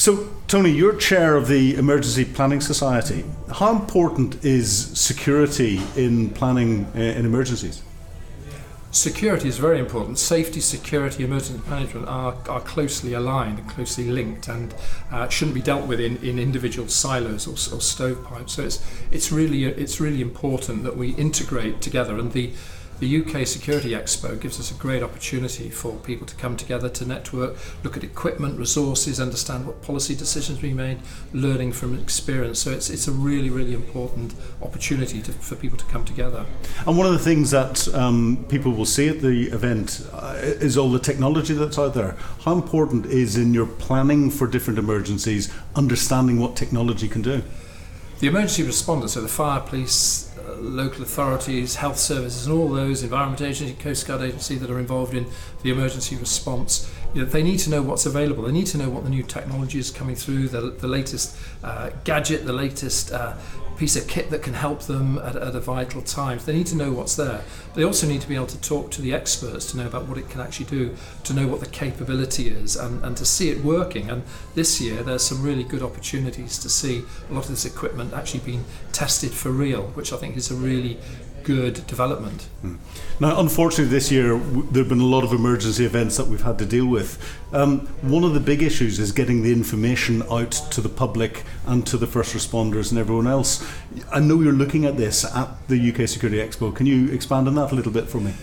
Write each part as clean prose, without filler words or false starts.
So, Tony, you're chair of the Emergency Planning Society. How important is security in planning in emergencies? Security is very important. Safety, security, emergency management are closely aligned and closely linked, and shouldn't be dealt with in individual silos or stovepipes. So it's really important that we integrate together, and the UK Security Expo gives us a great opportunity for people to come together, to network, look at equipment, resources, understand what policy decisions we made, learning from experience. So it's a really important opportunity for people to come together. And one of the things that people will see at the event is all the technology that's out there. How important is, in your planning for different emergencies, understanding what technology can do? The emergency responders, so the fire, police, local authorities, health services, and all those, Environment Agency, Coast Guard Agency that are involved in the emergency response, they need to know what's available. They need to know what the new technology is coming through, the latest gadget, the latest piece of kit that can help them at a vital time. They need to know what's there. They also need to be able to talk to the experts to know about what it can actually do, to know what the capability is, and to see it working. And this year there's some really good opportunities to see a lot of this equipment actually being tested for real, which I think is a really good development. Now, unfortunately, this year there have been a lot of emergency events that we've had to deal with. One of the big issues is getting the information out to the public and to the first responders and everyone else. I know you're looking at this at the UK Security Expo. Can you expand on that a little bit for me?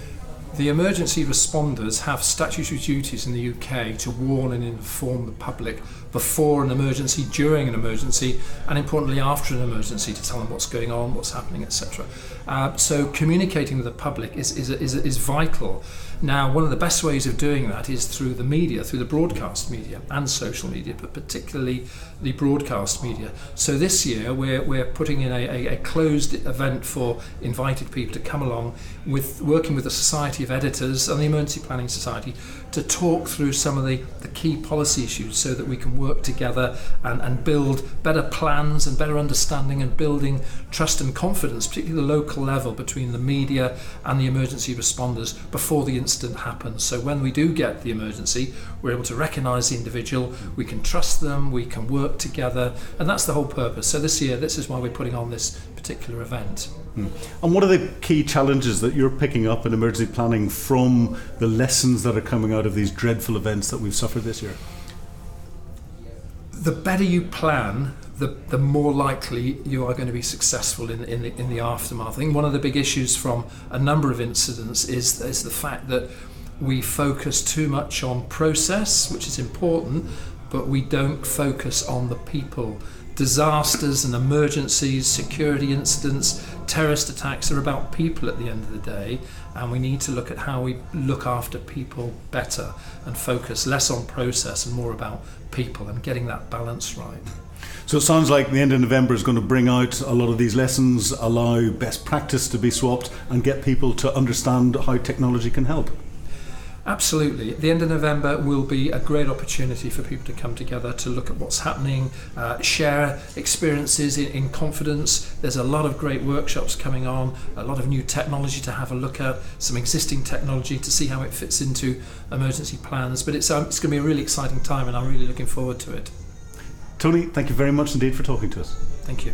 The emergency responders have statutory duties in the UK to warn and inform the public before an emergency, during an emergency, and importantly after an emergency, to tell them what's going on, what's happening, etc. So communicating with the public is vital. Now, one of the best ways of doing that is through the media, through the broadcast media and social media, but particularly the broadcast media. So this year we're putting in a closed event for invited people to come along, working with the Society of Editors and the Emergency Planning Society to talk through some of the key policy issues, so that we can work together and build better plans and better understanding, and building trust and confidence, particularly the local level, between the media and the emergency responders before the incident happens. So when we do get the emergency, we're able to recognise the individual, we can trust them, we can work together, and that's the whole purpose. So this year, this is why we're putting on this particular event. And what are the key challenges that you're picking up in emergency planning from the lessons that are coming out of these dreadful events that we've suffered this year? The better you plan, the more likely you are going to be successful in the aftermath. I think one of the big issues from a number of incidents is the fact that we focus too much on process, which is important, but we don't focus on the people. Disasters and emergencies, security incidents, terrorist attacks are about people at the end of the day, and we need to look at how we look after people better and focus less on process and more about people, and getting that balance right. So it sounds like the end of November is going to bring out a lot of these lessons, allow best practice to be swapped, and get people to understand how technology can help. Absolutely. At the end of November will be a great opportunity for people to come together to look at what's happening, share experiences in confidence. There's a lot of great workshops coming on, a lot of new technology to have a look at, some existing technology to see how it fits into emergency plans. But it's going to be a really exciting time, and I'm really looking forward to it. Tony, thank you very much indeed for talking to us. Thank you.